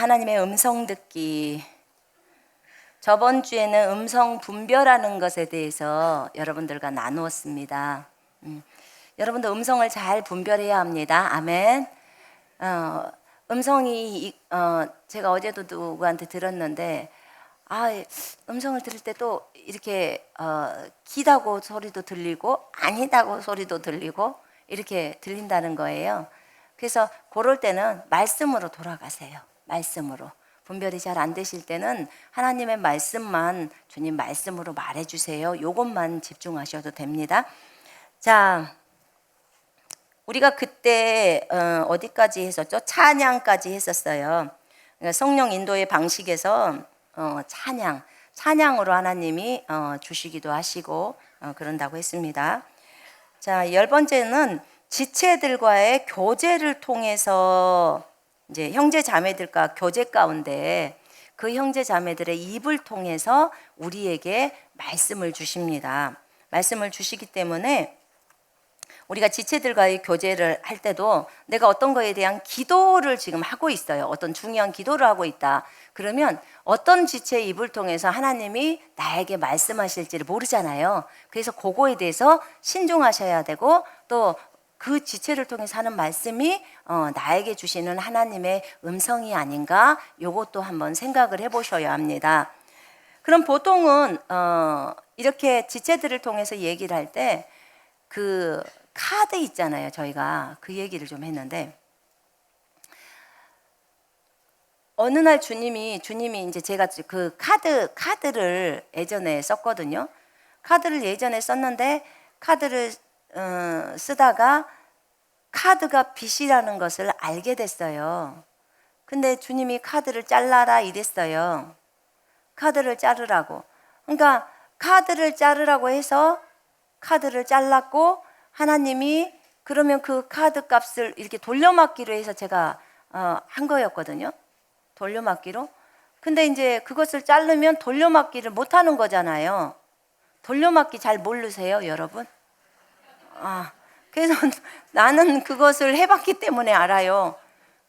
하나님의 음성 듣기. 저번 주에는 음성 분별하는 것에 대해서 여러분들과 나누었습니다. 여러분도 음성을 잘 분별해야 합니다. 아멘. 음성이 제가 어제도 누구한테 들었는데 음성을 들을 때 또 이렇게 기다고 소리도 들리고 아니다고 소리도 들리고 이렇게 들린다는 거예요. 그래서 그럴 때는 말씀으로 돌아가세요. 말씀으로. 분별이 잘 안 되실 때는 하나님의 말씀만 주님 말씀으로 말해주세요. 요것만 집중하셔도 됩니다. 자, 우리가 그때 어디까지 했었죠? 찬양까지 했었어요. 그러니까 성령 인도의 방식에서 찬양으로 하나님이 주시기도 하시고 그런다고 했습니다. 자, 10번째는 지체들과의 교제를 통해서 이제 형제 자매들과 교제 가운데 그 형제 자매들의 입을 통해서 우리에게 말씀을 주십니다. 말씀을 주시기 때문에 우리가 지체들과의 교제를 할 때도 내가 어떤 거에 대한 기도를 지금 하고 있어요. 어떤 중요한 기도를 하고 있다. 그러면 어떤 지체의 입을 통해서 하나님이 나에게 말씀하실지를 모르잖아요. 그래서 그거에 대해서 신중하셔야 되고 또 그 지체를 통해서 하는 말씀이 나에게 주시는 하나님의 음성이 아닌가? 요것도 한번 생각을 해보셔야 합니다. 그럼 보통은 이렇게 지체들을 통해서 얘기를 할 때 그 카드 있잖아요. 저희가 그 얘기를 좀 했는데 어느 날 주님이 이제 제가 그 카드를 예전에 썼거든요. 카드를 예전에 썼는데 카드를 쓰다가 카드가 빚이라는 것을 알게 됐어요. 근데 주님이 카드를 잘라라 이랬어요. 카드를 자르라고. 그러니까 카드를 자르라고 해서 카드를 잘랐고 하나님이 그러면 그 카드 값을 이렇게 돌려막기로 해서 제가 한 거였거든요. 돌려막기로. 근데 이제 그것을 자르면 돌려막기를 못 하는 거잖아요. 돌려막기 잘 모르세요, 여러분? 그래서 나는 그것을 해봤기 때문에 알아요.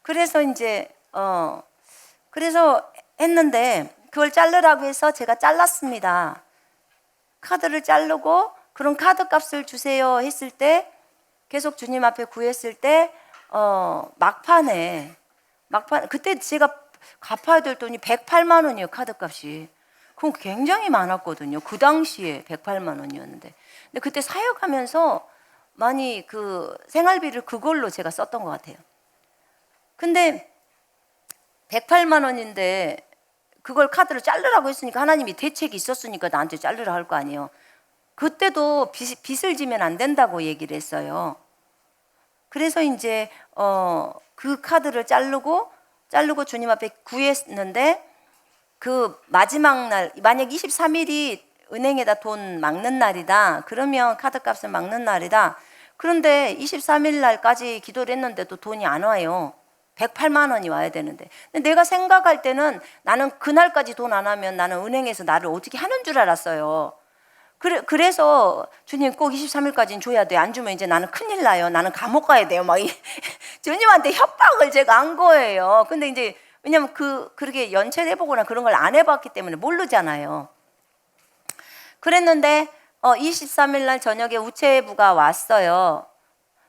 그래서 이제 그래서 했는데 그걸 자르라고 해서 제가 잘랐습니다. 카드를 자르고 그런 카드 값을 주세요 했을 때 계속 주님 앞에 구했을 때 막판에 그때 제가 갚아야 될 돈이 108만 원이에요. 카드 값이. 그럼 굉장히 많았거든요. 그 당시에 108만 원이었는데. 근데 그때 사역하면서 많이 그 생활비를 그걸로 제가 썼던 것 같아요. 근데 108만 원인데 그걸 카드로 자르라고 했으니까 하나님이 대책이 있었으니까 나한테 자르라 할 거 아니에요. 그때도 빚을 지면 안 된다고 얘기를 했어요. 그래서 이제 그 카드를 자르고 주님 앞에 구했는데 그 마지막 날 만약 23일이 은행에다 돈 막는 날이다. 그러면 카드 값을 막는 날이다. 그런데 23일 날까지 기도를 했는데도 돈이 안 와요. 108만 원이 와야 되는데. 근데 내가 생각할 때는 나는 그날까지 돈 안 하면 나는 은행에서 나를 어떻게 하는 줄 알았어요. 그래서 주님 꼭 23일까지는 줘야 돼. 안 주면 이제 나는 큰일 나요. 나는 감옥 가야 돼요. 막 주님한테 협박을 제가 한 거예요. 근데 이제 왜냐면 그렇게 연체를 해보거나 그런 걸 안 해봤기 때문에 모르잖아요. 그랬는데 23일 날 저녁에 우체부가 왔어요.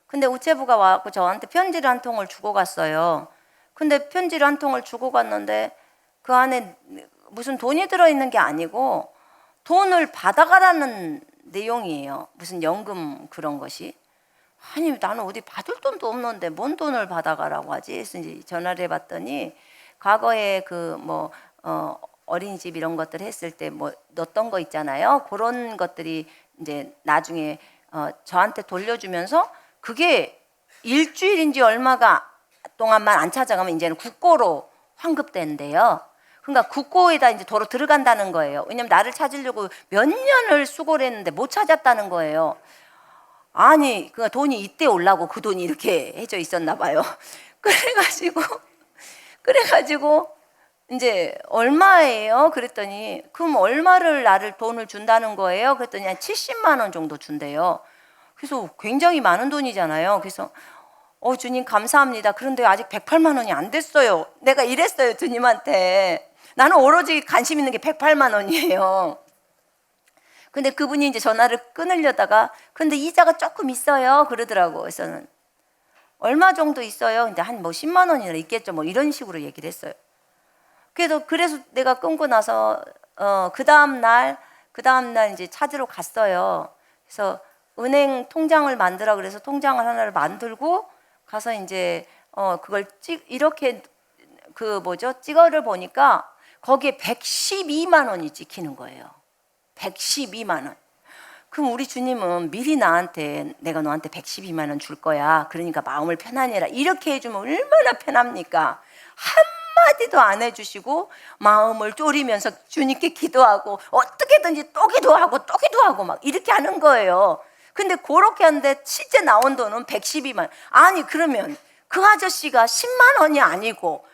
근데 우체부가 와서 저한테 편지를 한 통을 주고 갔어요. 근데 편지를 한 통을 주고 갔는데 그 안에 무슨 돈이 들어있는 게 아니고 돈을 받아가라는 내용이에요. 무슨 연금 그런 것이. 아니 나는 어디 받을 돈도 없는데 뭔 돈을 받아가라고 하지? 그래서 이제 전화를 해봤더니 과거에 어린이집 이런 것들 했을 때 넣었던 거 있잖아요. 그런 것들이 이제 나중에 저한테 돌려주면서 그게 일주일인지 얼마가 동안만 안 찾아가면 이제는 국고로 환급된대요. 그러니까 국고에다 이제 도로 들어간다는 거예요. 왜냐면 나를 찾으려고 몇 년을 수고를 했는데 못 찾았다는 거예요. 아니, 그 돈이 이때 올라고 그 돈이 이렇게 해져 있었나 봐요. 그래가지고 이제 얼마예요? 그랬더니 그럼 얼마를 나를 돈을 준다는 거예요? 그랬더니 한 70만 원 정도 준대요. 그래서 굉장히 많은 돈이잖아요. 그래서 주님 감사합니다. 그런데 아직 108만 원이 안 됐어요. 내가 이랬어요, 주님한테. 나는 오로지 관심 있는 게 108만 원이에요. 근데 그분이 이제 전화를 끊으려다가 근데 이자가 조금 있어요 그러더라고. 그래서는 얼마 정도 있어요? 근데 한 뭐 10만 원이나 있겠죠. 뭐 이런 식으로 얘기를 했어요. 그래서 내가 끊고 나서 그 다음 날 이제 찾으러 갔어요. 그래서 은행 통장을 만들어 그래서 통장을 하나를 만들고 가서 이제 그걸 이렇게 찍어를 보니까 거기에 112만 원이 찍히는 거예요. 112만 원. 그럼 우리 주님은 미리 내가 너한테 112만 원 줄 거야. 그러니까 마음을 편안히 해라. 이렇게 해주면 얼마나 편합니까? 한마디도 안 해주시고 마음을 졸이면서 주님께 기도하고 어떻게든지 또 기도하고 막 이렇게 하는 거예요. 근데 그렇게 하는데 실제 나온 돈은 112만 원. 아니 그러면 그 아저씨가 10만 원이 아니고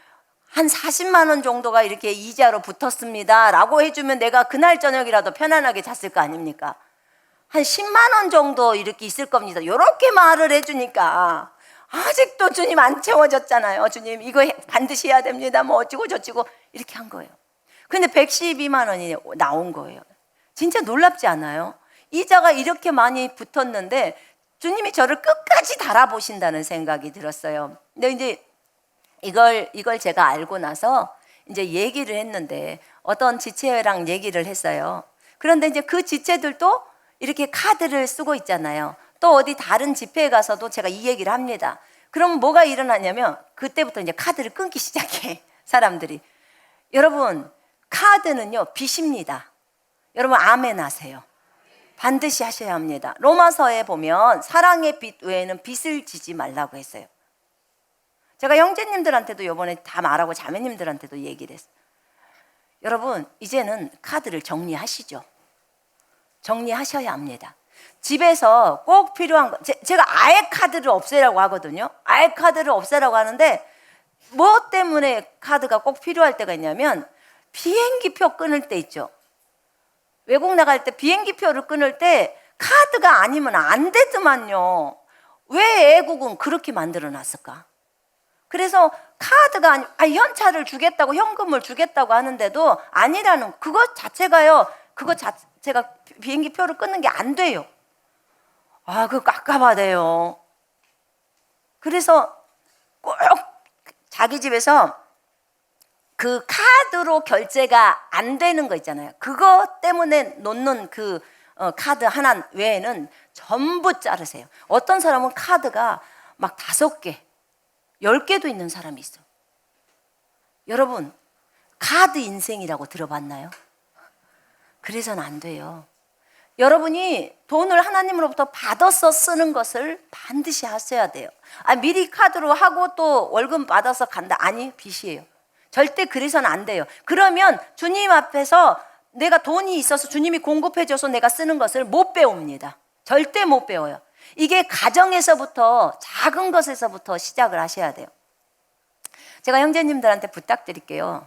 한 40만 원 정도가 이렇게 이자로 붙었습니다 라고 해주면 내가 그날 저녁이라도 편안하게 잤을 거 아닙니까? 한 10만 원 정도 이렇게 있을 겁니다. 이렇게 말을 해주니까 아직도 주님 안 채워졌잖아요. 주님 이거 반드시 해야 됩니다. 뭐 어찌고 저찌고 이렇게 한 거예요. 근데 112만 원이 나온 거예요. 진짜 놀랍지 않아요? 이자가 이렇게 많이 붙었는데 주님이 저를 끝까지 달아보신다는 생각이 들었어요. 근데 이제 이걸 제가 알고 나서 이제 얘기를 했는데 어떤 지체랑 얘기를 했어요. 그런데 이제 그 지체들도 이렇게 카드를 쓰고 있잖아요. 또 어디 다른 집회에 가서도 제가 이 얘기를 합니다. 그럼 뭐가 일어나냐면 그때부터 이제 카드를 끊기 시작해 사람들이. 여러분 카드는요 빚입니다. 여러분 아멘 하세요. 반드시 하셔야 합니다. 로마서에 보면 사랑의 빚 외에는 빚을 지지 말라고 했어요. 제가 형제님들한테도 이번에 다 말하고 자매님들한테도 얘기를 했어요. 여러분 이제는 카드를 정리하시죠. 정리하셔야 합니다. 집에서 꼭 필요한 거 제가 아예 카드를 없애라고 하거든요. 아예 카드를 없애라고 하는데 뭐 때문에 카드가 꼭 필요할 때가 있냐면 비행기표 끊을 때 있죠. 외국 나갈 때 비행기표를 끊을 때 카드가 아니면 안 되더만요. 왜 애국은 그렇게 만들어 놨을까? 그래서 카드가 현찰을 주겠다고 현금을 주겠다고 하는데도 아니라는 그것 자체가요. 제가 비행기 표를 끊는 게 안 돼요. 그거 깝깝하대요. 그래서 꼭 자기 집에서 그 카드로 결제가 안 되는 거 있잖아요. 그거 때문에 놓는 그 카드 하나 외에는 전부 자르세요. 어떤 사람은 카드가 막 5개, 10개도 있는 사람이 있어. 여러분, 카드 인생이라고 들어봤나요? 그래서는 안 돼요. 여러분이 돈을 하나님으로부터 받아서 쓰는 것을 반드시 하셔야 돼요. 미리 카드로 하고 또 월급 받아서 간다. 아니, 빚이에요. 절대 그래서는 안 돼요. 그러면 주님 앞에서 내가 돈이 있어서 주님이 공급해줘서 내가 쓰는 것을 못 배웁니다. 절대 못 배워요. 이게 가정에서부터 작은 것에서부터 시작을 하셔야 돼요. 제가 형제님들한테 부탁드릴게요.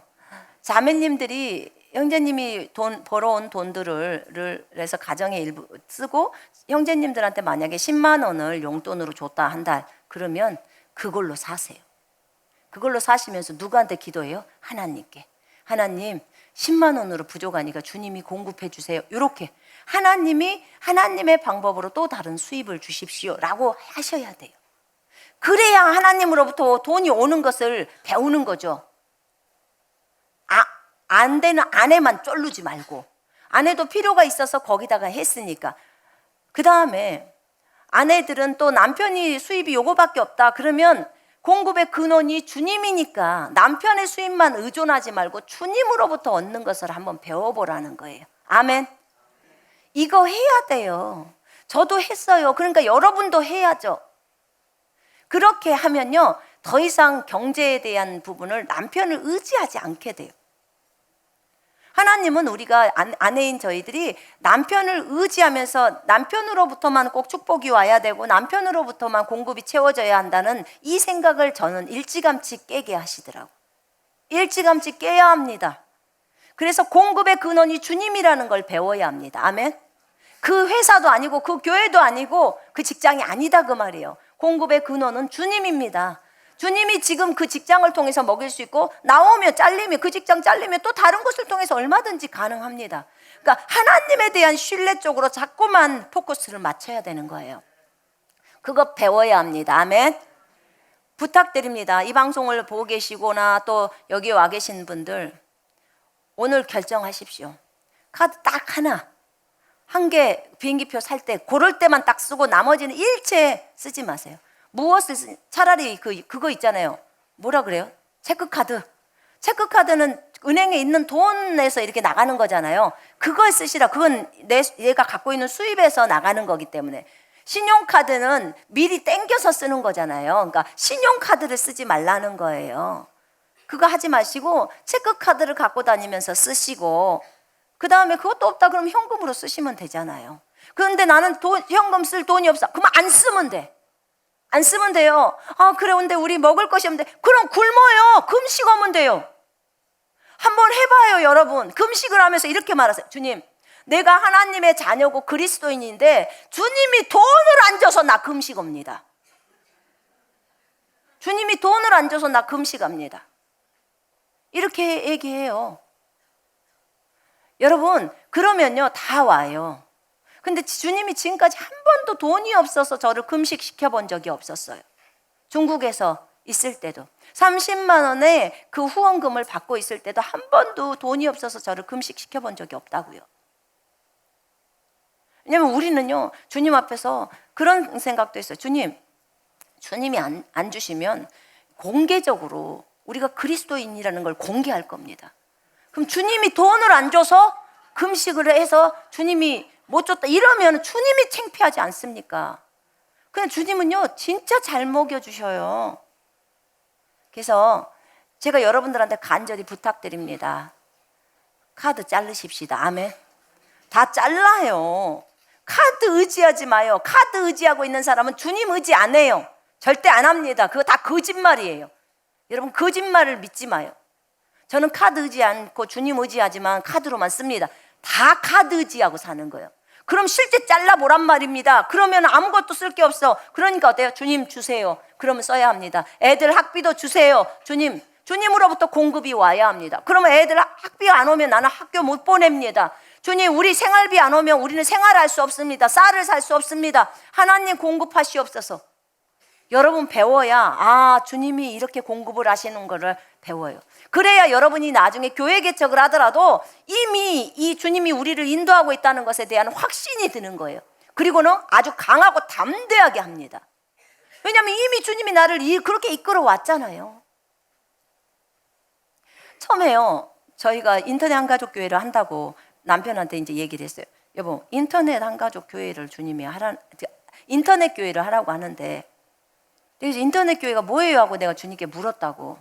자매님들이 형제님이 벌어온 돈들을 해서 가정의 일부 쓰고 형제님들한테 만약에 10만 원을 용돈으로 줬다 한 달 그러면 그걸로 사세요. 그걸로 사시면서 누구한테 기도해요? 하나님께. 하나님 10만 원으로 부족하니까 주님이 공급해 주세요. 이렇게 하나님의 방법으로 또 다른 수입을 주십시오 라고 하셔야 돼요. 그래야 하나님으로부터 돈이 오는 것을 배우는 거죠. 안 되는 아내만 쫄르지 말고 아내도 필요가 있어서 거기다가 했으니까. 그 다음에 아내들은 또 남편이 수입이 요거밖에 없다 그러면 공급의 근원이 주님이니까 남편의 수입만 의존하지 말고 주님으로부터 얻는 것을 한번 배워보라는 거예요. 아멘. 이거 해야 돼요. 저도 했어요. 그러니까 여러분도 해야죠. 그렇게 하면요 더 이상 경제에 대한 부분을 남편을 의지하지 않게 돼요. 하나님은 우리가 아내인 저희들이 남편을 의지하면서 남편으로부터만 꼭 축복이 와야 되고 남편으로부터만 공급이 채워져야 한다는 이 생각을 저는 일찌감치 깨게 하시더라고요. 일찌감치 깨야 합니다. 그래서 공급의 근원이 주님이라는 걸 배워야 합니다. 아멘. 그 회사도 아니고 그 교회도 아니고 그 직장이 아니다 그 말이에요. 공급의 근원은 주님입니다. 주님이 지금 그 직장을 통해서 먹일 수 있고, 나오면 잘리면, 그 직장 잘리면 또 다른 곳을 통해서 얼마든지 가능합니다. 그러니까 하나님에 대한 신뢰 쪽으로 자꾸만 포커스를 맞춰야 되는 거예요. 그거 배워야 합니다. 아멘. 부탁드립니다. 이 방송을 보고 계시거나 또 여기 와 계신 분들, 오늘 결정하십시오. 카드 딱 하나, 한 개 비행기표 살 때 고를 때만 딱 쓰고 나머지는 일체 쓰지 마세요. 무엇을 차라리 그거 있잖아요. 뭐라 그래요? 체크카드. 체크카드는 은행에 있는 돈에서 이렇게 나가는 거잖아요. 그걸 쓰시라. 그건 얘가 갖고 있는 수입에서 나가는 거기 때문에. 신용카드는 미리 땡겨서 쓰는 거잖아요. 그러니까 신용카드를 쓰지 말라는 거예요. 그거 하지 마시고 체크카드를 갖고 다니면서 쓰시고, 그 다음에 그것도 없다 그러면 현금으로 쓰시면 되잖아요. 그런데 나는 현금 쓸 돈이 없어. 그러면 안 쓰면 돼. 안 쓰면 돼요. 아, 그래, 근데 우리 먹을 것이 없는데, 그럼 굶어요. 금식하면 돼요. 한번 해봐요, 여러분. 금식을 하면서 이렇게 말하세요. 주님, 내가 하나님의 자녀고 그리스도인인데 주님이 돈을 안 줘서 나 금식합니다. 주님이 돈을 안 줘서 나 금식합니다. 이렇게 얘기해요. 여러분, 그러면요 다 와요. 근데 주님이 지금까지 한 번도 돈이 없어서 저를 금식시켜 본 적이 없었어요. 중국에서 있을 때도 30만 원에 그 후원금을 받고 있을 때도 한 번도 돈이 없어서 저를 금식시켜 본 적이 없다고요. 왜냐면 우리는요 주님 앞에서 그런 생각도 했어요. 주님이 안 주시면 공개적으로 우리가 그리스도인이라는 걸 공개할 겁니다. 그럼 주님이 돈을 안 줘서 금식을 해서 주님이 못 줬다 이러면 주님이 창피하지 않습니까? 그냥 주님은요 진짜 잘 먹여주셔요. 그래서 제가 여러분들한테 간절히 부탁드립니다. 카드 자르십시다. 아멘. 다 잘라요. 카드 의지하지 마요. 카드 의지하고 있는 사람은 주님 의지 안 해요. 절대 안 합니다. 그거 다 거짓말이에요. 여러분, 거짓말을 믿지 마요. 저는 카드 의지 않고 주님 의지하지만 카드로만 씁니다. 다 카드 의지하고 사는 거예요. 그럼 실제 잘라보란 말입니다. 그러면 아무것도 쓸 게 없어. 그러니까 어때요? 주님 주세요. 그러면 써야 합니다. 애들 학비도 주세요. 주님으로부터 공급이 와야 합니다. 그러면 애들 학비 안 오면 나는 학교 못 보냅니다. 주님, 우리 생활비 안 오면 우리는 생활할 수 없습니다. 쌀을 살 수 없습니다. 하나님 공급하시옵소서. 여러분 배워야 주님이 이렇게 공급을 하시는 거를 배워요. 그래야 여러분이 나중에 교회 개척을 하더라도 이미 이 주님이 우리를 인도하고 있다는 것에 대한 확신이 드는 거예요. 그리고는 아주 강하고 담대하게 합니다. 왜냐하면 이미 주님이 나를 그렇게 이끌어 왔잖아요. 처음에요 저희가 인터넷 한가족교회를 한다고 남편한테 이제 얘기를 했어요. 여보, 인터넷 한가족교회를 주님이 인터넷 교회를 하라고 하는데, 그래서 인터넷 교회가 뭐예요? 하고 내가 주님께 물었다고.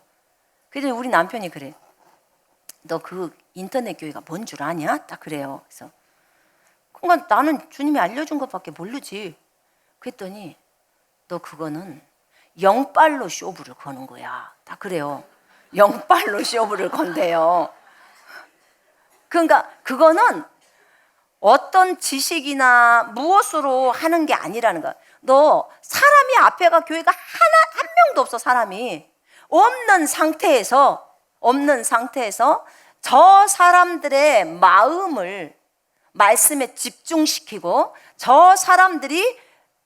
그래서 우리 남편이 그래. 너 그 인터넷 교회가 뭔 줄 아냐? 딱 그래요. 그래서 그러니까 나는 주님이 알려준 것밖에 모르지. 그랬더니 너 그거는 영빨로 쇼부를 거는 거야. 딱 그래요. 영빨로 쇼부를 건대요. 그러니까 그거는 어떤 지식이나 무엇으로 하는 게 아니라는 거야. 너 사람이 앞에가 교회가 한 명도 없어. 사람이 없는 상태에서 저 사람들의 마음을 말씀에 집중시키고 저 사람들이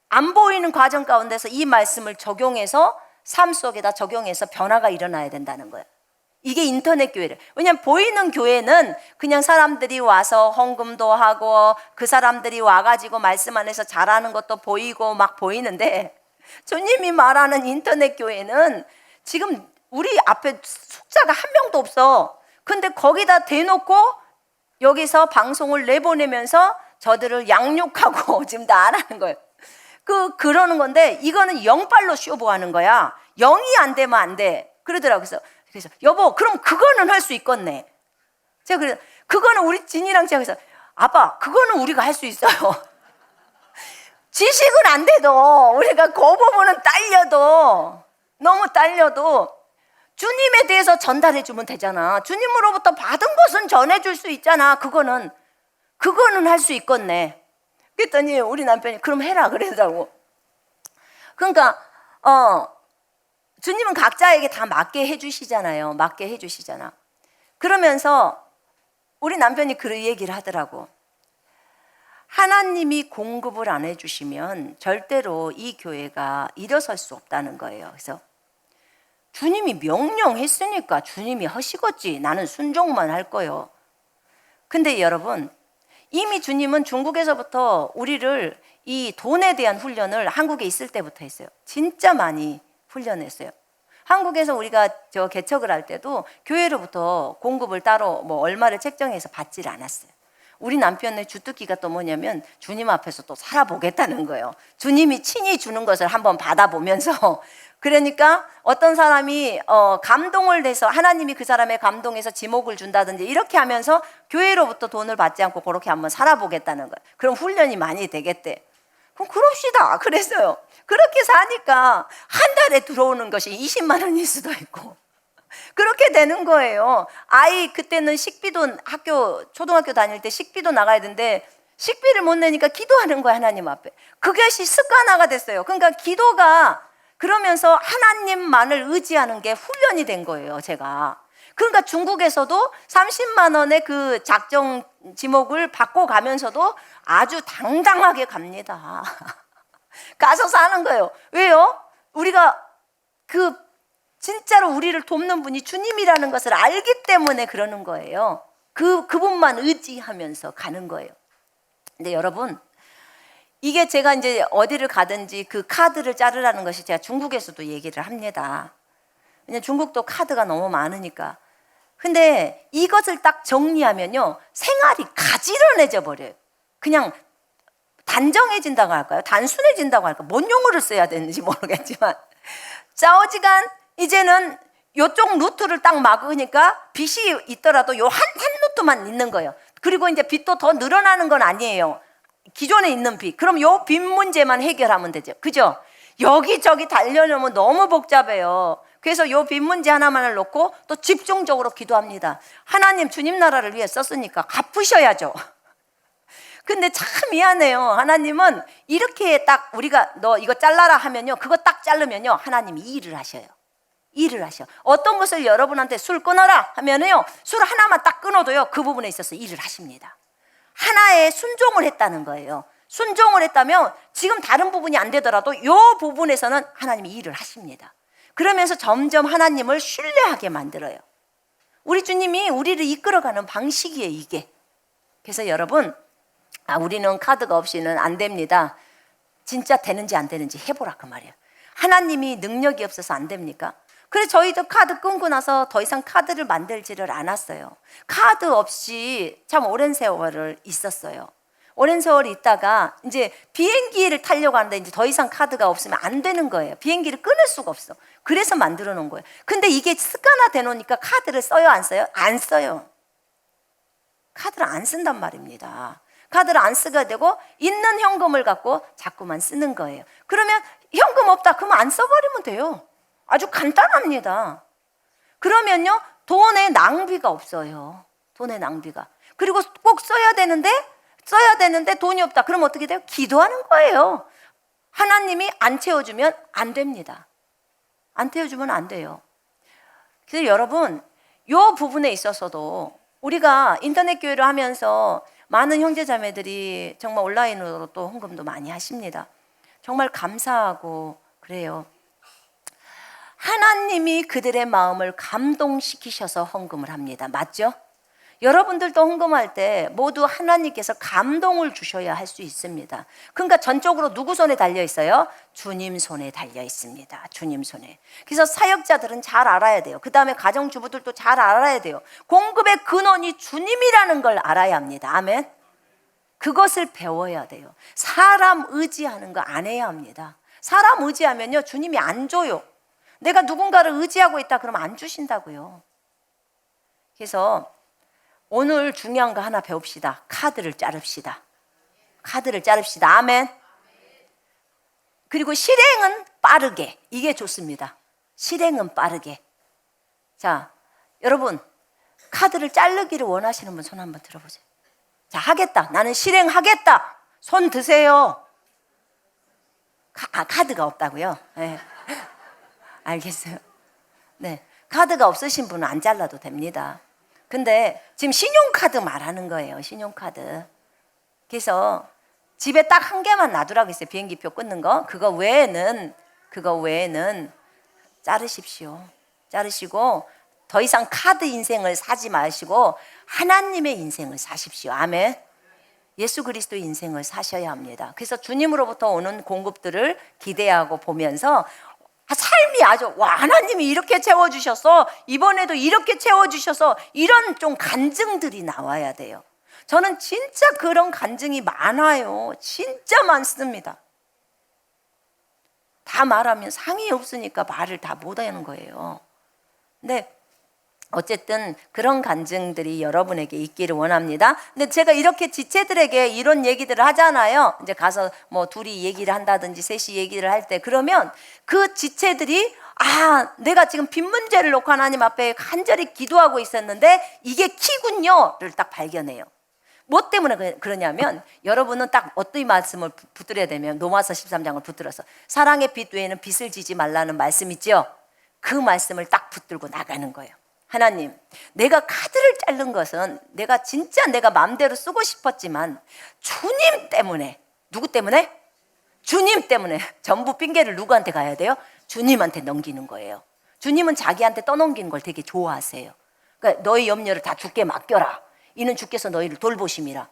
안 보이는 과정 가운데서 이 말씀을 적용해서 삶 속에다 적용해서 변화가 일어나야 된다는 거예요. 이게 인터넷 교회를. 왜냐하면 보이는 교회는 그냥 사람들이 와서 헌금도 하고 그 사람들이 와가지고 말씀 안에서 잘하는 것도 보이고 막 보이는데, 주님이 말하는 인터넷 교회는 지금 우리 앞에 숫자가 한 명도 없어. 근데 거기다 대놓고 여기서 방송을 내보내면서 저들을 양육하고 지금 다 안 하는 거예요. 그러는 건데 이거는 영빨로 쇼부하는 거야. 영이 안 되면 안 돼. 그러더라고요. 그래서 여보, 그럼 그거는 할 수 있겠네. 제가 그래서 그거는 우리 진이랑 제가 그래서 아빠, 그거는 우리가 할 수 있어요. 지식은 안 돼도 우리가 그 부분은 너무 딸려도 주님에 대해서 전달해 주면 되잖아. 주님으로부터 받은 것은 전해줄 수 있잖아. 그거는 할 수 있겠네. 그랬더니 우리 남편이 그럼 해라 그러더라고. 그러니까 주님은 각자에게 다 맞게 해주시잖아요. 맞게 해주시잖아. 그러면서 우리 남편이 그 얘기를 하더라고. 하나님이 공급을 안 해주시면 절대로 이 교회가 일어설 수 없다는 거예요. 그래서 주님이 명령했으니까 주님이 하시겠지. 나는 순종만 할 거예요. 근데 여러분, 이미 주님은 중국에서부터 우리를 이 돈에 대한 훈련을 한국에 있을 때부터 했어요. 진짜 많이 훈련했어요. 한국에서 우리가 개척을 할 때도 교회로부터 공급을 따로 뭐 얼마를 책정해서 받지를 않았어요. 우리 남편의 주특기가 또 뭐냐면 주님 앞에서 또 살아보겠다는 거예요. 주님이 친히 주는 것을 한번 받아보면서 그러니까 어떤 사람이 감동을 내서 하나님이 그 사람의 감동해서 지목을 준다든지 이렇게 하면서 교회로부터 돈을 받지 않고 그렇게 한번 살아보겠다는 거예요. 그럼 훈련이 많이 되겠대. 그럼 그럽시다. 그랬어요. 그렇게 사니까 한 달에 들어오는 것이 20만 원일 수도 있고 그렇게 되는 거예요. 아이 그때는 식비도 초등학교 다닐 때 식비도 나가야 되는데 식비를 못 내니까 기도하는 거야, 하나님 앞에. 그것이 습관화가 됐어요. 그러니까 기도가 그러면서 하나님만을 의지하는 게 훈련이 된 거예요, 제가. 그러니까 중국에서도 30만 원의 그 작정 지목을 받고 가면서도 아주 당당하게 갑니다. 가서 사는 거예요. 왜요? 우리가 진짜로 우리를 돕는 분이 주님이라는 것을 알기 때문에 그러는 거예요. 그분만 의지하면서 가는 거예요. 근데 여러분, 이게 제가 이제 어디를 가든지 그 카드를 자르라는 것이 제가 중국에서도 얘기를 합니다. 왜냐면 중국도 카드가 너무 많으니까. 근데 이것을 딱 정리하면요, 생활이 가지런해져 버려요. 그냥 단정해진다고 할까요? 단순해진다고 할까요? 뭔 용어를 써야 되는지 모르겠지만 좌우지간 이제는 요쪽 루트를 딱 막으니까 빚이 있더라도 요 한 루트만 있는 거예요. 그리고 이제 빚도 더 늘어나는 건 아니에요. 기존에 있는 빚. 그럼 요 빚 문제만 해결하면 되죠. 그죠? 여기저기 달려려면 너무 복잡해요. 그래서 요 빚 문제 하나만을 놓고 또 집중적으로 기도합니다. 하나님, 주님 나라를 위해 썼으니까 갚으셔야죠. 근데 참 미안해요. 하나님은 이렇게 딱 우리가 너 이거 잘라라 하면요, 그거 딱 자르면요, 하나님이 일을 하셔요. 일을 하셔. 어떤 것을 여러분한테 술 끊어라 하면요, 술 하나만 딱 끊어도요, 그 부분에 있어서 일을 하십니다. 하나에 순종을 했다는 거예요. 순종을 했다면 지금 다른 부분이 안 되더라도 이 부분에서는 하나님이 일을 하십니다. 그러면서 점점 하나님을 신뢰하게 만들어요. 우리 주님이 우리를 이끌어가는 방식이에요, 이게. 그래서 여러분, 우리는 카드가 없이는 안 됩니다. 진짜 되는지 안 되는지 해보라 그 말이에요. 하나님이 능력이 없어서 안 됩니까? 그래서 저희도 카드 끊고 나서 더 이상 카드를 만들지를 않았어요. 카드 없이 참 오랜 세월을 있었어요. 오랜 세월 있다가 이제 비행기를 타려고 하는데 이제 더 이상 카드가 없으면 안 되는 거예요. 비행기를 끊을 수가 없어. 그래서 만들어 놓은 거예요. 근데 이게 습관화돼 놓으니까 카드를 써요, 안 써요? 안 써요. 카드를 안 쓴단 말입니다. 카드를 안 쓰게 되고 있는 현금을 갖고 자꾸만 쓰는 거예요. 그러면 현금 없다 그러면 안 써버리면 돼요. 아주 간단합니다. 그러면요, 돈의 낭비가 없어요. 돈의 낭비가. 그리고 꼭 써야 되는데 돈이 없다 그러면 어떻게 돼요? 기도하는 거예요. 하나님이 안 채워주면 안 됩니다. 안 채워주면 안 돼요. 그래서 여러분, 이 부분에 있어서도 우리가 인터넷 교회를 하면서 많은 형제자매들이 정말 온라인으로 또 헌금도 많이 하십니다. 정말 감사하고 그래요. 하나님이 그들의 마음을 감동시키셔서 헌금을 합니다. 맞죠? 여러분들도 헌금할 때 모두 하나님께서 감동을 주셔야 할 수 있습니다. 그러니까 전적으로 누구 손에 달려 있어요? 주님 손에 달려 있습니다. 주님 손에. 그래서 사역자들은 잘 알아야 돼요. 그 다음에 가정주부들도 잘 알아야 돼요. 공급의 근원이 주님이라는 걸 알아야 합니다. 아멘. 그것을 배워야 돼요. 사람 의지하는 거 안 해야 합니다. 사람 의지하면요, 주님이 안 줘요. 내가 누군가를 의지하고 있다 그러면 안 주신다고요. 그래서 오늘 중요한 거 하나 배웁시다. 카드를 자릅시다. 카드를 자릅시다. 아멘. 그리고 실행은 빠르게. 이게 좋습니다. 실행은 빠르게. 자, 여러분, 카드를 자르기를 원하시는 분 손 한번 들어보세요. 자, 하겠다. 나는 실행하겠다. 손 드세요. 카드가 없다고요? 네. 알겠어요. 네. 카드가 없으신 분은 안 잘라도 됩니다. 근데 지금 신용카드 말하는 거예요. 신용카드. 그래서 집에 딱 한 개만 놔두라고 했어요. 비행기표 끊는 거. 그거 외에는 자르십시오. 자르시고 더 이상 카드 인생을 사지 마시고 하나님의 인생을 사십시오. 아멘. 예수 그리스도의 인생을 사셔야 합니다. 그래서 주님으로부터 오는 공급들을 기대하고 보면서 삶이 아주 하나님이 이렇게 채워주셔서 이번에도 이렇게 채워주셔서 이런 좀 간증들이 나와야 돼요. 저는 진짜 그런 간증이 많아요. 진짜 많습니다. 다 말하면 상이 없으니까 말을 다 못하는 거예요. 근데 어쨌든 그런 간증들이 여러분에게 있기를 원합니다. 근데 제가 이렇게 지체들에게 이런 얘기들을 하잖아요. 이제 가서 뭐 둘이 얘기를 한다든지 셋이 얘기를 할 때 그러면 그 지체들이 내가 지금 빚 문제를 놓고 하나님 앞에 간절히 기도하고 있었는데 이게 키군요를 딱 발견해요. 뭐 때문에 그러냐면 여러분은 딱 어떤 말씀을 붙들어야 되면 로마서 13장을 붙들어서 사랑의 빚 외에는 빚을 지지 말라는 말씀 있죠. 그 말씀을 딱 붙들고 나가는 거예요. 하나님, 내가 카드를 자른 것은 내가 진짜 내가 마음대로 쓰고 싶었지만 주님 때문에, 누구 때문에? 주님 때문에. 전부 핑계를 누구한테 가야 돼요? 주님한테 넘기는 거예요. 주님은 자기한테 떠넘기는 걸 되게 좋아하세요. 그러니까 너희 염려를 다 주께 맡겨라. 이는 주께서 너희를 돌보심이라.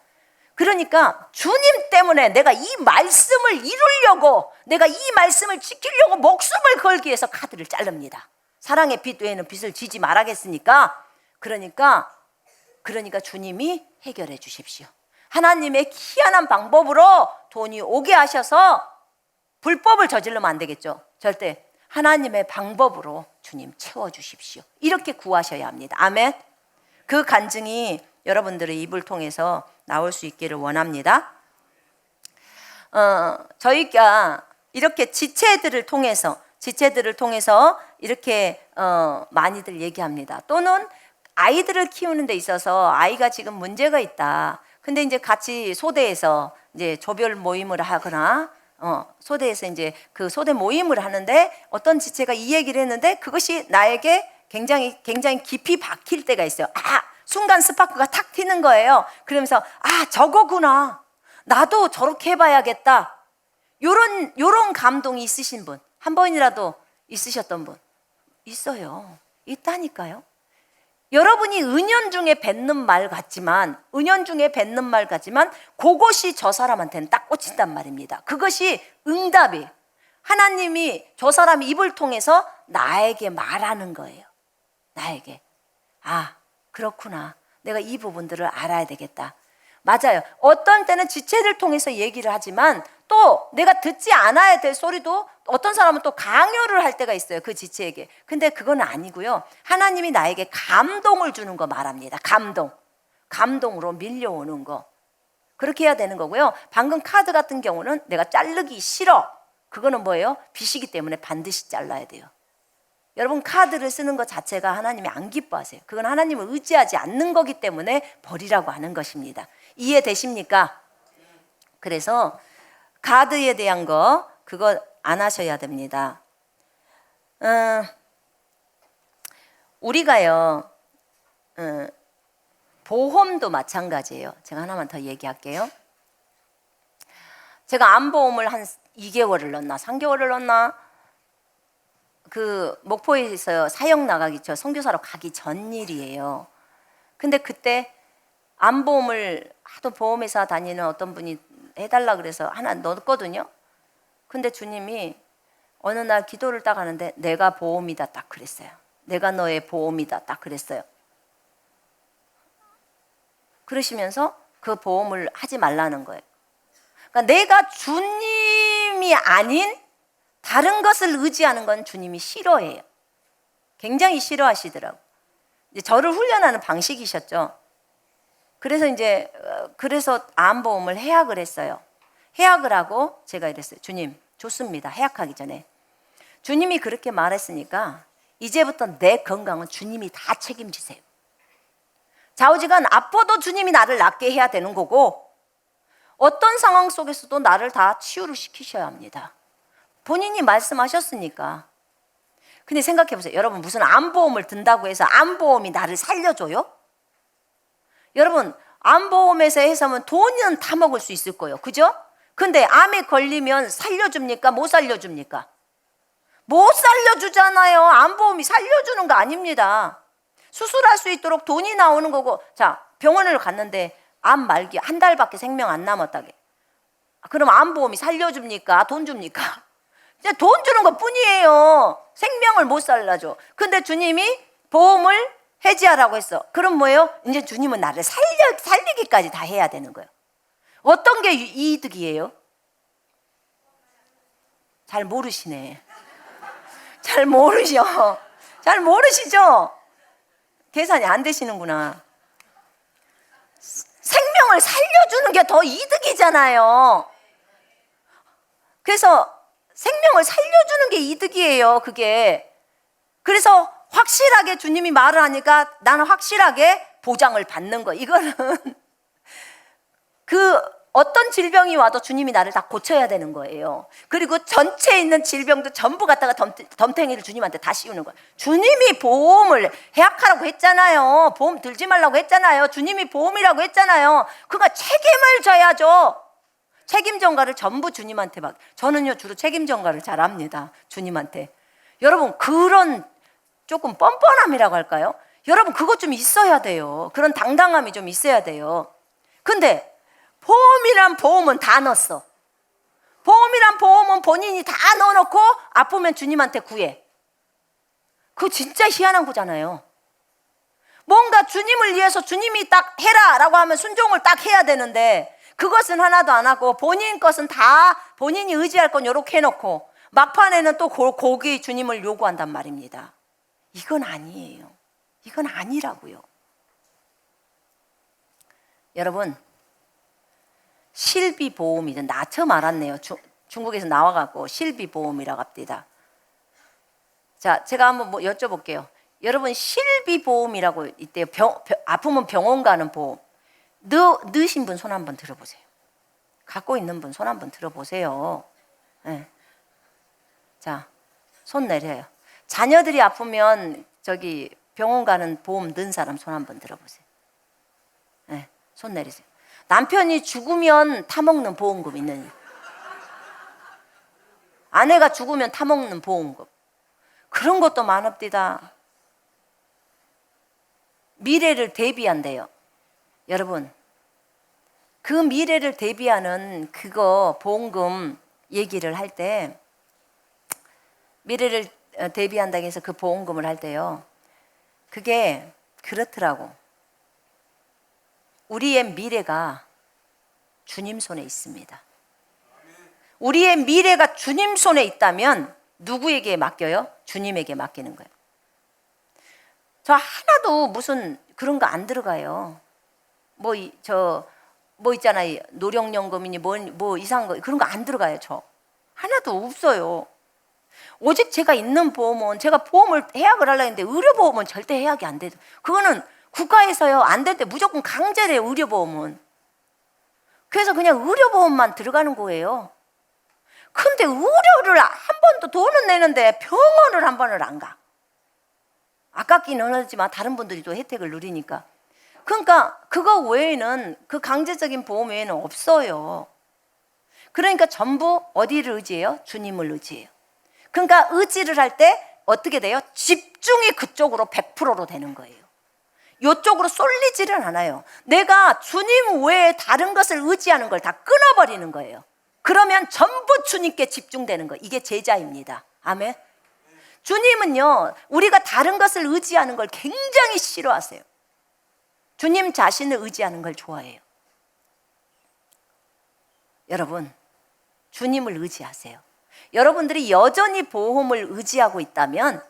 그러니까 주님 때문에 내가 이 말씀을 이루려고, 내가 이 말씀을 지키려고 목숨을 걸기 위해서 카드를 자릅니다. 사랑의 빚 외에는 빚을 지지 말아겠으니까. 그러니까 주님이 해결해 주십시오. 하나님의 희한한 방법으로 돈이 오게 하셔서 불법을 저지르면 안 되겠죠. 절대 하나님의 방법으로 주님 채워주십시오. 이렇게 구하셔야 합니다. 아멘. 그 간증이 여러분들의 입을 통해서 나올 수 있기를 원합니다. 저희가 이렇게 지체들을 통해서 이렇게 많이들 얘기합니다. 또는 아이들을 키우는 데 있어서 아이가 지금 문제가 있다. 근데 이제 같이 소대에서 이제 조별 모임을 하거나 소대에서 이제 그 소대 모임을 하는데 어떤 지체가 이 얘기를 했는데 그것이 나에게 굉장히 깊이 박힐 때가 있어요. 순간 스파크가 탁 튀는 거예요. 그러면서 저거구나. 나도 저렇게 해봐야겠다. 요런 감동이 있으신 분, 한 번이라도 있으셨던 분 있어요. 있다니까요. 여러분이 은연중에 뱉는 말 같지만 그것이 저 사람한테는 딱 꽂힌단 말입니다. 그것이 응답이에요. 하나님이 저 사람 입을 통해서 나에게 말하는 거예요. 나에게 그렇구나. 내가 이 부분들을 알아야 되겠다. 맞아요. 어떤 때는 지체를 통해서 얘기를 하지만 또 내가 듣지 않아야 될 소리도 어떤 사람은 또 강요를 할 때가 있어요. 그 지체에게. 근데 그건 아니고요. 하나님이 나에게 감동을 주는 거 말합니다. 감동으로 밀려오는 거. 그렇게 해야 되는 거고요. 방금 카드 같은 경우는 내가 자르기 싫어. 그거는 뭐예요? 빚이기 때문에 반드시 잘라야 돼요. 여러분 카드를 쓰는 것 자체가 하나님이 안 기뻐하세요. 그건 하나님을 의지하지 않는 거기 때문에 버리라고 하는 것입니다. 이해되십니까? 그래서 카드에 대한 거 그거 안 하셔야 됩니다. 우리가요 보험도 마찬가지예요. 제가 하나만 더 얘기할게요. 제가 암보험을 한 2개월을 넣었나 3개월을 넣었나 그 목포에서 사역 나가기 전 선교사로 가기 전 일이에요. 근데 그때 암보험을 하도 보험회사 다니는 어떤 분이 해달라 그래서 하나 넣었거든요. 근데 주님이 어느 날 기도를 딱 하는데 내가 보험이다 딱 그랬어요. 내가 너의 보험이다 딱 그랬어요. 그러시면서 그 보험을 하지 말라는 거예요. 그러니까 내가 주님이 아닌 다른 것을 의지하는 건 주님이 싫어해요. 굉장히 싫어하시더라고. 이제 저를 훈련하는 방식이셨죠. 그래서 암보험을 해약을 했어요. 해약을 하고 제가 이랬어요. 주님, 좋습니다. 해약하기 전에. 주님이 그렇게 말했으니까 이제부터 내 건강은 주님이 다 책임지세요. 좌우지간 아파도 주님이 나를 낫게 해야 되는 거고 어떤 상황 속에서도 나를 다 치유를 시키셔야 합니다. 본인이 말씀하셨으니까. 근데 생각해 보세요. 여러분, 무슨 암보험을 든다고 해서 암보험이 나를 살려줘요? 여러분, 암보험에서 해서면 돈은 다 먹을 수 있을 거예요. 그죠? 근데 암에 걸리면 살려줍니까? 못 살려줍니까? 못 살려주잖아요. 암보험이 살려주는 거 아닙니다. 수술할 수 있도록 돈이 나오는 거고. 자, 병원을 갔는데 암 말기 한 달밖에 생명 안 남았다게. 그럼 암보험이 살려줍니까? 돈 줍니까? 그냥 돈 주는 것 뿐이에요. 생명을 못 살려줘. 근데 주님이 보험을 해지하라고 했어. 그럼 뭐예요? 이제 주님은 나를 살리기까지 다 해야 되는 거예요. 어떤 게 이득이에요? 잘 모르시네. 잘 모르셔. 잘 모르시죠? 계산이 안 되시는구나. 생명을 살려주는 게 더 이득이잖아요. 그래서 생명을 살려주는 게 이득이에요, 그게. 그래서 확실하게 주님이 말을 하니까 나는 확실하게 보장을 받는 거. 이거는 그 어떤 질병이 와도 주님이 나를 다 고쳐야 되는 거예요. 그리고 전체에 있는 질병도 전부 갖다가 덤탱이를 주님한테 다 씌우는 거예요. 주님이 보험을 해약하라고 했잖아요. 보험 들지 말라고 했잖아요. 주님이 보험이라고 했잖아요. 그가 책임을 져야죠. 책임 전가를 전부 주님한테 받. 저는요 주로 책임 전가를 잘 합니다. 주님한테. 여러분, 그런 조금 뻔뻔함이라고 할까요? 여러분, 그것 좀 있어야 돼요. 그런 당당함이 좀 있어야 돼요. 근데 보험이란 보험은 다 넣었어. 보험이란 보험은 본인이 다 넣어놓고 아프면 주님한테 구해. 그거 진짜 희한한 거잖아요. 뭔가 주님을 위해서 주님이 딱 해라 라고 하면 순종을 딱 해야 되는데 그것은 하나도 안 하고 본인 것은 다 본인이 의지할 건 요렇게 해놓고 막판에는 또 고기 주님을 요구한단 말입니다. 이건 아니에요. 이건 아니라고요. 여러분, 실비보험이든 나 처음 알았네요. 중국에서 나와갖고 실비보험이라고 합니다. 자, 제가 한번 뭐 여쭤볼게요. 여러분, 실비보험이라고 있대요. 아프면 병원 가는 보험. 넣으신 분 손 한번 들어보세요. 갖고 있는 분 손 한번 들어보세요. 네. 자, 손 내려요. 자녀들이 아프면 저기 병원 가는 보험 넣은 사람 손 한번 들어보세요. 네, 손 내리세요. 남편이 죽으면 타먹는 보험금 있는, 아내가 죽으면 타먹는 보험금, 그런 것도 많읍디다. 미래를 대비한대요. 여러분, 그 미래를 대비하는 그거 보험금 얘기를 할 때, 미래를 대비한다고 해서 그 보험금을 할 때요, 그게 그렇더라고. 우리의 미래가 주님 손에 있습니다. 우리의 미래가 주님 손에 있다면 누구에게 맡겨요? 주님에게 맡기는 거예요. 저 하나도 무슨 그런 거 안 들어가요. 뭐 있잖아요. 노령연금이니 뭐 이상한 거, 그런 거 안 들어가요. 저 하나도 없어요. 오직 제가 있는 보험은, 제가 보험을 해약을 하려고 했는데 의료보험은 절대 해약이 안 돼요. 그거는 국가에서요 안 될 때 무조건 강제래요, 의료보험은. 그래서 그냥 의료보험만 들어가는 거예요. 근데 의료를 한 번도 돈은 내는데 병원을 한 번을 안 가. 아깝기는 하지만 다른 분들이 또 혜택을 누리니까. 그러니까 그거 외에는, 그 강제적인 보험 외에는 없어요. 그러니까 전부 어디를 의지해요? 주님을 의지해요. 그러니까 의지를 할 때 어떻게 돼요? 집중이 그쪽으로 100%로 되는 거예요. 이쪽으로 쏠리지는 않아요. 내가 주님 외에 다른 것을 의지하는 걸 다 끊어버리는 거예요. 그러면 전부 주님께 집중되는 거예요. 이게 제자입니다. 아멘. 주님은요, 우리가 다른 것을 의지하는 걸 굉장히 싫어하세요. 주님 자신을 의지하는 걸 좋아해요. 여러분, 주님을 의지하세요. 여러분들이 여전히 보험을 의지하고 있다면,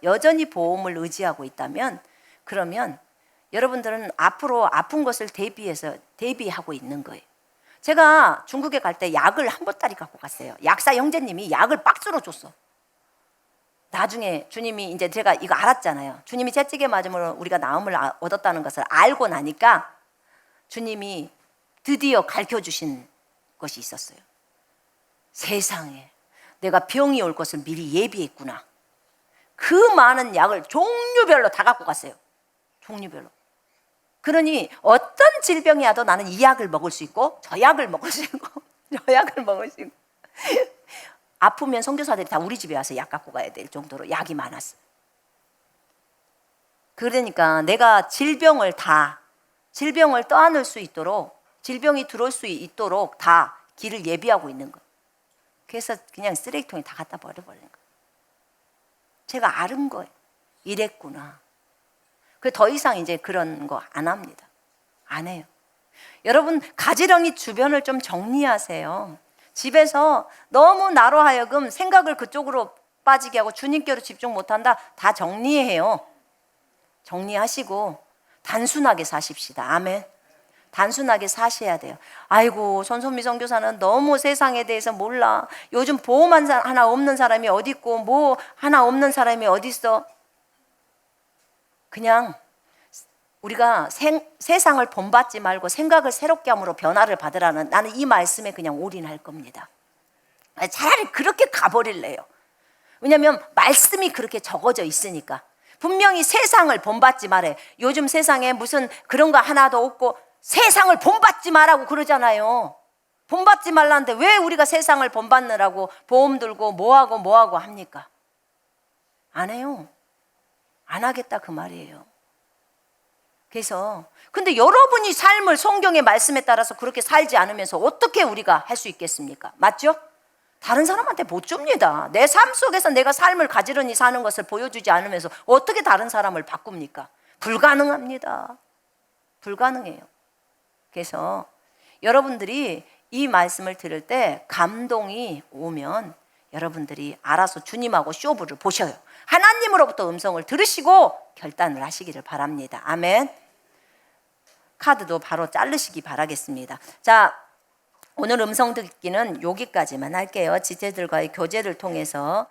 그러면 여러분들은 앞으로 아픈 것을 대비하고 있는 거예요. 제가 중국에 갈 때 약을 한 보따리 갖고 갔어요. 약사 형제님이 약을 박스로 줬어. 나중에 주님이, 이제 제가 이거 알았잖아요. 주님이 채찍에 맞으면 우리가 나음을 얻었다는 것을 알고 나니까 주님이 드디어 가르쳐 주신 것이 있었어요. 세상에, 내가 병이 올 것을 미리 예비했구나. 그 많은 약을 종류별로 다 갖고 갔어요. 종류별로. 그러니 어떤 질병이 와도 나는 이 약을 먹을 수 있고 저 약을 먹을 수 있고 저 약을 먹을 수 있고 아프면 선교사들이 다 우리 집에 와서 약 갖고 가야 될 정도로 약이 많았어요. 그러니까 내가 질병을 떠안을 수 있도록, 질병이 들어올 수 있도록 다 길을 예비하고 있는 거예요. 그래서 그냥 쓰레기통에 다 갖다 버려버리는 거예요. 제가 아는 거예요. 이랬구나. 그 더 이상 이제 그런 거 안 합니다. 안 해요. 여러분, 가지런히 주변을 좀 정리하세요. 집에서 너무 나로 하여금 생각을 그쪽으로 빠지게 하고 주님께로 집중 못한다. 다 정리해요. 정리하시고 단순하게 사십시다. 아멘. 단순하게 사셔야 돼요. 아이고, 손선미 선교사는 너무 세상에 대해서 몰라. 요즘 보험 하나 없는 사람이 어디 있고 뭐 하나 없는 사람이 어디 있어. 그냥 우리가 세상을 본받지 말고 생각을 새롭게 함으로 변화를 받으라는, 나는 이 말씀에 그냥 올인할 겁니다. 차라리 그렇게 가버릴래요. 왜냐하면 말씀이 그렇게 적어져 있으니까. 분명히 세상을 본받지 말아요. 요즘 세상에 무슨 그런 거 하나도 없고 세상을 본받지 말라고 그러잖아요. 본받지 말라는데 왜 우리가 세상을 본받느라고 보험 들고 뭐하고 합니까? 안 해요. 안 하겠다 그 말이에요. 그래서 근데 여러분이 삶을 성경의 말씀에 따라서 그렇게 살지 않으면서 어떻게 우리가 할 수 있겠습니까? 맞죠? 다른 사람한테 못 줍니다. 내 삶 속에서 내가 삶을 가지런히 사는 것을 보여주지 않으면서 어떻게 다른 사람을 바꿉니까? 불가능합니다. 불가능해요. 그래서 여러분들이 이 말씀을 들을 때 감동이 오면 여러분들이 알아서 주님하고 쇼부를 보셔요. 하나님으로부터 음성을 들으시고 결단을 하시기를 바랍니다. 아멘. 카드도 바로 자르시기 바라겠습니다. 자, 오늘 음성 듣기는 여기까지만 할게요. 지체들과의 교제를 통해서